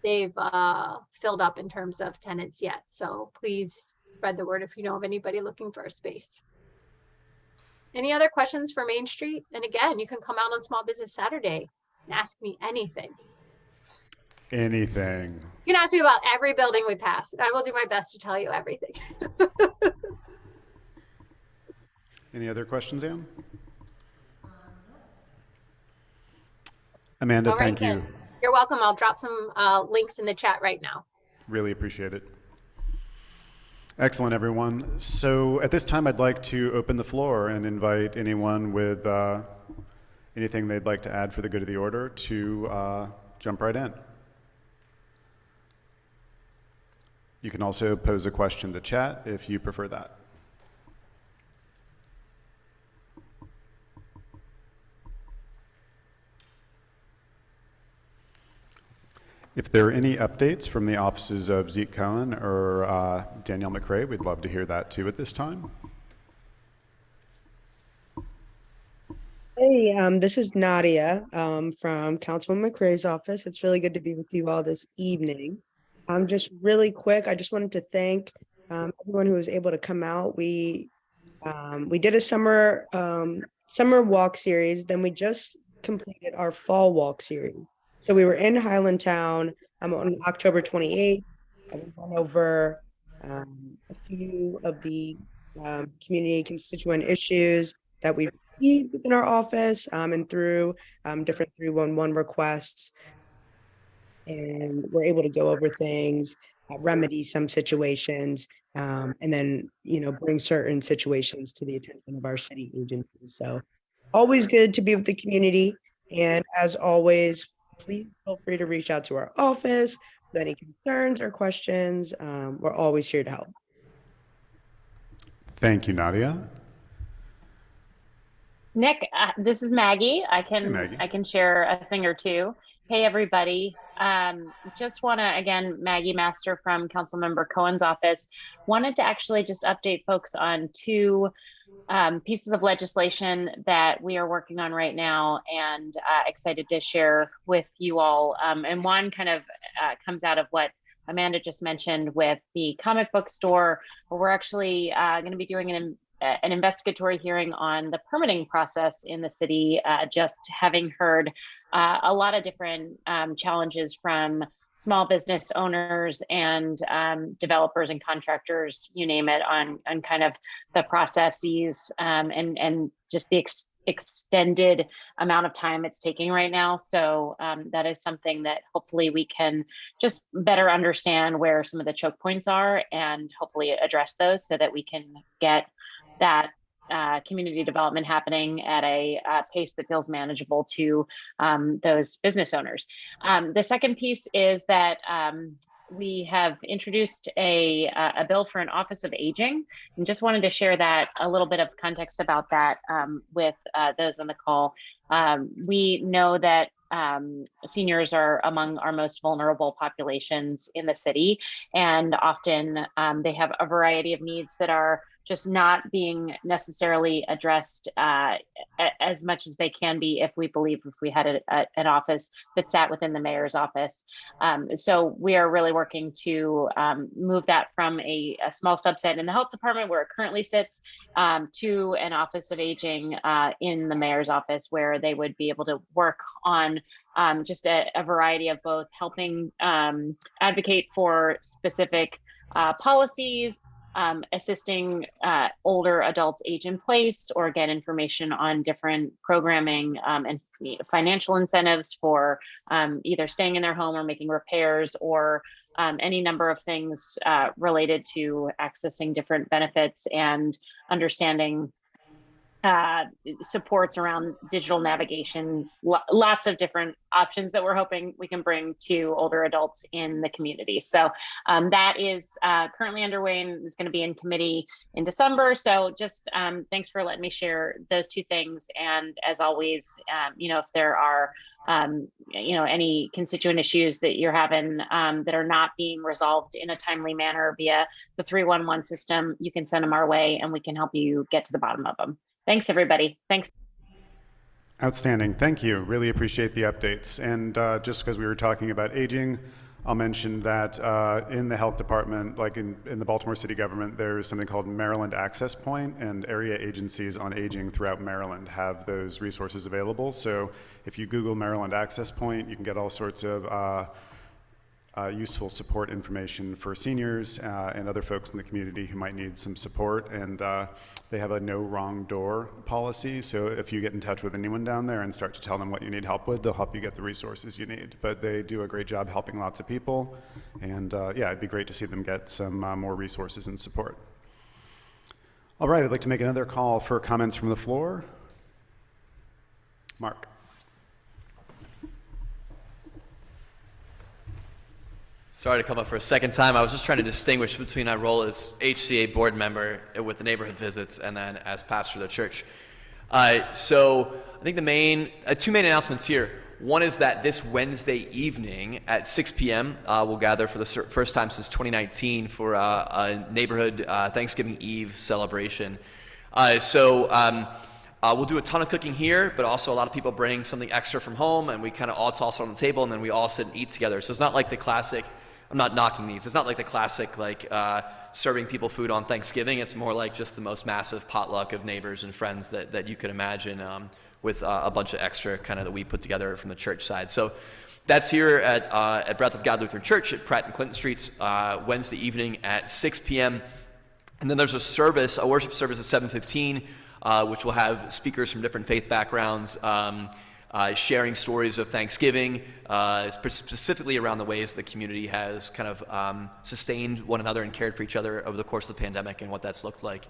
they've filled up in terms of tenants yet. So please spread the word if you know of anybody looking for a space. Any other questions for Main Street? And again, you can come out on Small Business Saturday and ask me anything. Anything. You can ask me about every building we pass, and I will do my best to tell you everything. Any other questions, Anne? Amanda, All right, thank you. then. You're welcome. I'll drop some links in the chat right now. Really appreciate it. Excellent, everyone. So at this time, I'd like to open the floor and invite anyone with anything they'd like to add for the good of the order to jump right in. You can also pose a question to chat if you prefer that. If there are any updates from the offices of Zeke Cohen or Danielle McRae, we'd love to hear that too at this time. Hey, this is Nadia from Councilman McRae's office. It's really good to be with you all this evening. Just really quick, I just wanted to thank everyone who was able to come out. We did a summer walk series, then we just completed our fall walk series. So we were in Highlandtown on October 28th. We went over a few of the community constituent issues that we received within our office and through different 311 requests. And we're able to go over things, remedy some situations, and then, bring certain situations to the attention of our city agencies. So always good to be with the community. And as always, please feel free to reach out to our office with any concerns or questions. We're always here to help. Thank you, Nadia. Nick, this is Maggie. I Maggie. can share a thing or two. Hey, everybody. Just want to, again, Maggie Master from Councilmember Cohen's office, wanted to actually just update folks on two pieces of legislation that we are working on right now and excited to share with you all. And one kind of comes out of what Amanda just mentioned with the comic book store, where we're actually going to be doing an investigatory hearing on the permitting process in the city, just having heard a lot of different challenges from small business owners and developers and contractors, you name it, on kind of the processes and just the extended amount of time it's taking right now. So that is something that hopefully we can just better understand where some of the choke points are and hopefully address those so that we can get that community development happening at a pace that feels manageable to those business owners. The second piece is that we have introduced a bill for an Office of Aging, and just wanted to share that, a little bit of context about that with those on the call. We know that seniors are among our most vulnerable populations in the city, and often they have a variety of needs that are just not being necessarily addressed as much as they can be if we had an office that sat within the mayor's office. So we are really working to move that from a small subset in the health department where it currently sits to an Office of Aging in the mayor's office, where they would be able to work on just a variety of both helping advocate for specific policies, assisting older adults age in place, or get information on different programming and financial incentives for either staying in their home or making repairs, or any number of things related to accessing different benefits and understanding supports around digital navigation, lots of different options that we're hoping we can bring to older adults in the community. So that is currently underway and is going to be in committee in December. So just thanks for letting me share those two things. And as always, if there are any constituent issues that you're having that are not being resolved in a timely manner via the 311 system, you can send them our way and we can help you get to the bottom of them. Thanks, everybody. Thanks. Outstanding. Thank you. Really appreciate the updates. And just because we were talking about aging, I'll mention that in the health department, like in the Baltimore city government, there's something called Maryland Access Point, and area agencies on aging throughout Maryland have those resources available. So if you Google Maryland Access Point, you can get all sorts of useful support information for seniors and other folks in the community who might need some support. And they have a no wrong door policy. So if you get in touch with anyone down there and start to tell them what you need help with, they'll help you get the resources you need. But they do a great job helping lots of people. And yeah, it'd be great to see them get some more resources and support. All right, I'd like to make another call for comments from the floor. Mark. Sorry to come up for a second time. I was just trying to distinguish between my role as HCA board member with the neighborhood visits and then as pastor of the church. So I think the two main announcements here. One is that this Wednesday evening at 6 p.m. We'll gather for the first time since 2019 for a neighborhood Thanksgiving Eve celebration. We'll do a ton of cooking here, but also a lot of people bring something extra from home, and we kind of all toss it on the table, and then we all sit and eat together. So it's not like the classic, I'm not knocking these, it's not like the classic serving people food on Thanksgiving. It's more like just the most massive potluck of neighbors and friends that you could imagine, with a bunch of extra kind of that we put together from the church side. So that's here at Breath of God Lutheran Church at Pratt and Clinton Streets, Wednesday evening at 6 p.m. And then there's a worship service at 7:15, which will have speakers from different faith backgrounds, sharing stories of Thanksgiving, specifically around the ways the community has kind of sustained one another and cared for each other over the course of the pandemic and what that's looked like.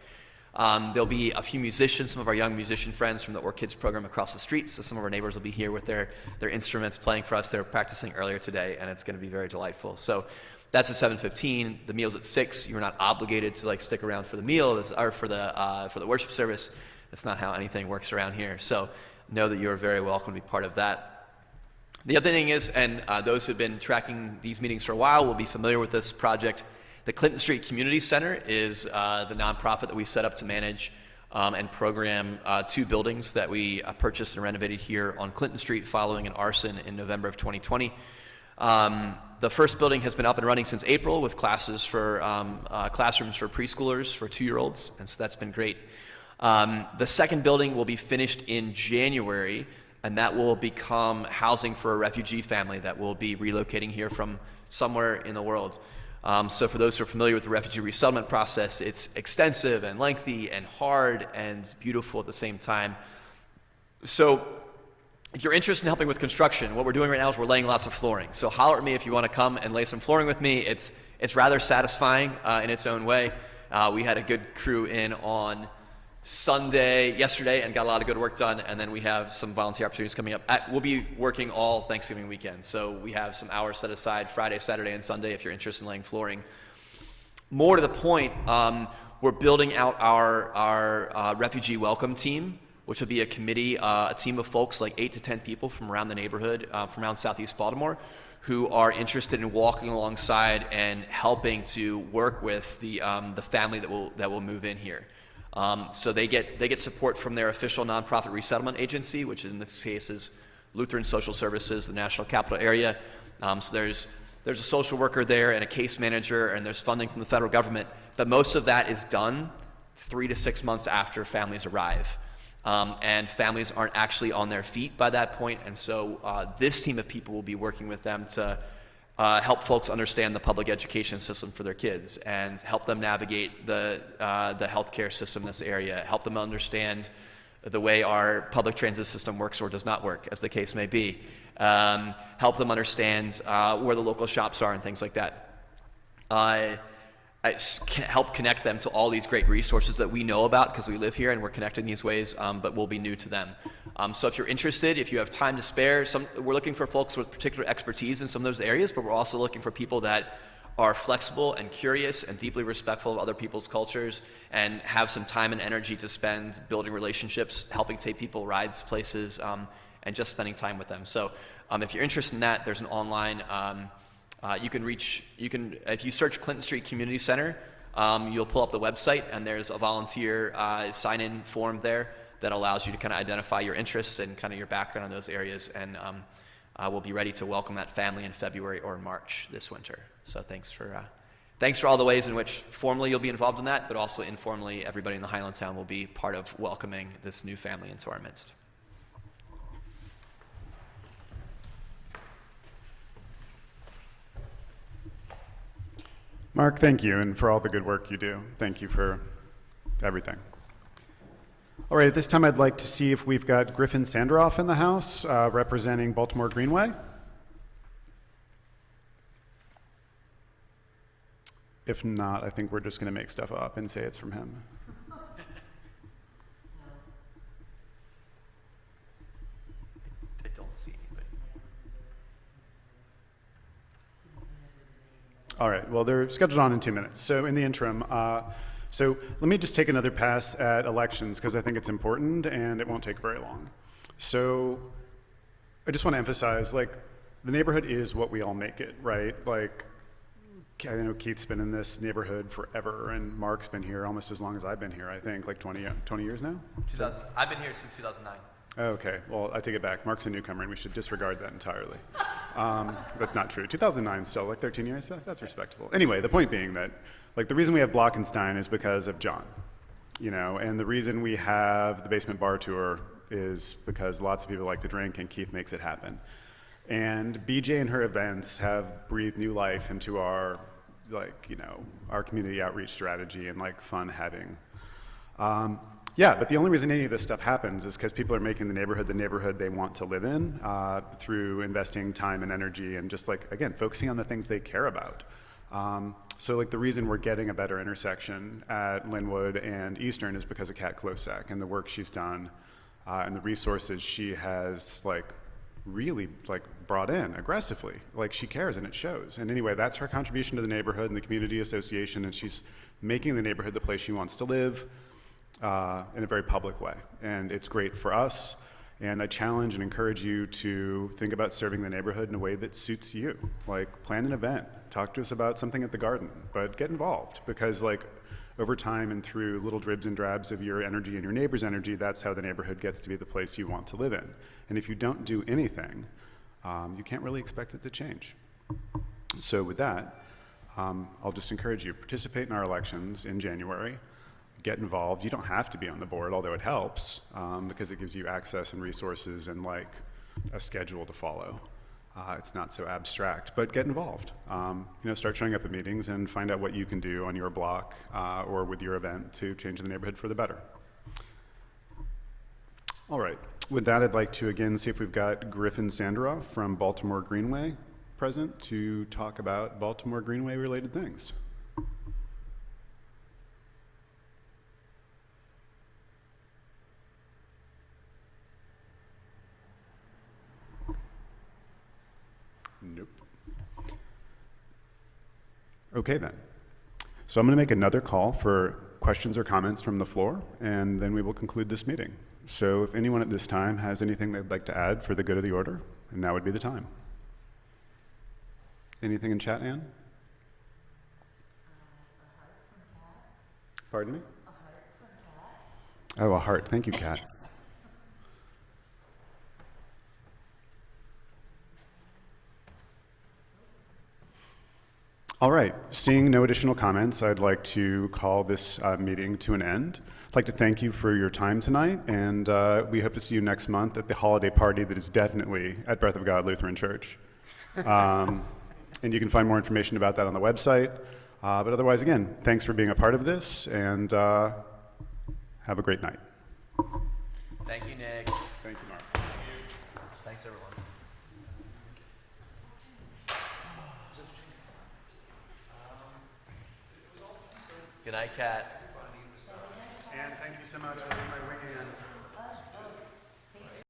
There'll be a few musicians, some of our young musician friends from the Or Kids program across the street, so some of our neighbors will be here with their instruments playing for us. They were practicing earlier today, and it's going to be very delightful. So that's at 7:15. The meal's at 6. You're not obligated to stick around for the meal or for the worship service. That's not how anything works around here. So know that you're very welcome to be part of that. The other thing is, and those who've been tracking these meetings for a while will be familiar with this project. The Clinton Street Community Center is the nonprofit that we set up to manage and program 2 buildings that we purchased and renovated here on Clinton Street following an arson in November of 2020. The first building has been up and running since April with classes for classrooms for preschoolers for 2-year-olds, and so that's been great. The second building will be finished in January, and that will become housing for a refugee family that will be relocating here from somewhere in the world. So for those who are familiar with the refugee resettlement process, it's extensive and lengthy and hard and beautiful at the same time. So if you're interested in helping with construction, what we're doing right now is we're laying lots of flooring. So holler at me if you want to come and lay some flooring with me. It's rather satisfying in its own way. We had a good crew in on yesterday, and got a lot of good work done, and then we have some volunteer opportunities coming up. We'll be working all Thanksgiving weekend, so we have some hours set aside Friday, Saturday, and Sunday if you're interested in laying flooring. More to the point, we're building out our refugee welcome team, which will be a committee, a team of folks, like 8 to 10 people from around the neighborhood, from around Southeast Baltimore, who are interested in walking alongside and helping to work with the family that will move in here. So they get support from their official nonprofit resettlement agency, which in this case is Lutheran Social Services, the National Capital Area. So there's a social worker there and a case manager, and there's funding from the federal government. But most of that is done 3 to 6 months after families arrive. And families aren't actually on their feet by that point. And so this team of people will be working with them to help folks understand the public education system for their kids and help them navigate the healthcare system in this area, help them understand the way our public transit system works or does not work, as the case may be, help them understand where the local shops are and things like that. Help connect them to all these great resources that we know about because we live here and we're connected in these ways, but will be new to them. So if you're interested, if you have time to spare, we're looking for folks with particular expertise in some of those areas, but we're also looking for people that are flexible and curious and deeply respectful of other people's cultures and have some time and energy to spend building relationships, helping take people rides, places, and just spending time with them. So if you're interested in that, there's an online if you search Clinton Street Community Center, you'll pull up the website, and there's a volunteer sign-in form there that allows you to kind of identify your interests and kind of your background in those areas, and we'll be ready to welcome that family in February or March this winter. So thanks for all the ways in which formally you'll be involved in that, but also informally everybody in the Highlandtown will be part of welcoming this new family into our midst. Mark, thank you, and for all the good work you do. Thank you for everything. All right, at this time I'd like to see if we've got Griffin Sanderoff in the house, representing Baltimore Greenway. If not, I think we're just going to make stuff up and say it's from him. I don't see anybody. All right, well, they're scheduled on in 2 minutes. So in the interim, so let me just take another pass at elections because I think it's important and it won't take very long. So I just want to emphasize, like, the neighborhood is what we all make it, right? Like, I know Keith's been in this neighborhood forever, and Mark's been here almost as long as I've been here, I think, like 20 years now? I've been here since 2009. Okay, well, I take it back. Mark's a newcomer, and we should disregard that entirely. That's not true. 2009 still, like 13 years? That's respectable. Anyway, the point being that, like, the reason we have Blockenstein is because of John, you know, and the reason we have the basement bar tour is because lots of people like to drink, and Keith makes it happen. And BJ and her events have breathed new life into our, like, you know, our community outreach strategy and, like, fun having. Yeah, but the only reason any of this stuff happens is because people are making the neighborhood they want to live in through investing time and energy and just, like, again, focusing on the things they care about. So, like, the reason we're getting a better intersection at Linwood and Eastern is because of Kat Klosak and the work she's done and the resources she has, like, really, like, brought in aggressively. Like, she cares and it shows. And anyway, that's her contribution to the neighborhood and the community association, and she's making the neighborhood the place she wants to live in a very public way. And it's great for us. And I challenge and encourage you to think about serving the neighborhood in a way that suits you. Like, plan an event, talk to us about something at the garden, but get involved, because, like, over time and through little dribs and drabs of your energy and your neighbor's energy, that's how the neighborhood gets to be the place you want to live in. And if you don't do anything, you can't really expect it to change. So with that, I'll just encourage you, participate in our elections in January, get involved. You don't have to be on the board, although it helps, because it gives you access and resources and, like, a schedule to follow. It's not so abstract, but get involved. You know, start showing up at meetings and find out what you can do on your block or with your event to change the neighborhood for the better. All right, with that, I'd like to again see if we've got Griffin Sanderoff from Baltimore Greenway present to talk about Baltimore Greenway related things. Nope. Okay then. So I'm going to make another call for questions or comments from the floor, and then we will conclude this meeting. So if anyone at this time has anything they'd like to add for the good of the order, and now would be the time. Anything in chat, Ann? Pardon me? A heart from Kat. Oh, a heart. Thank you, Kat. All right, seeing no additional comments, I'd like to call this meeting to an end. I'd like to thank you for your time tonight, and we hope to see you next month at the holiday party that is definitely at Breath of God Lutheran Church. And you can find more information about that on the website. But otherwise, again, thanks for being a part of this, and have a great night. Thank you, Nick. Thank you, Mark. Thanks, everyone. Good night, Kat. And thank you so much for being my wingman.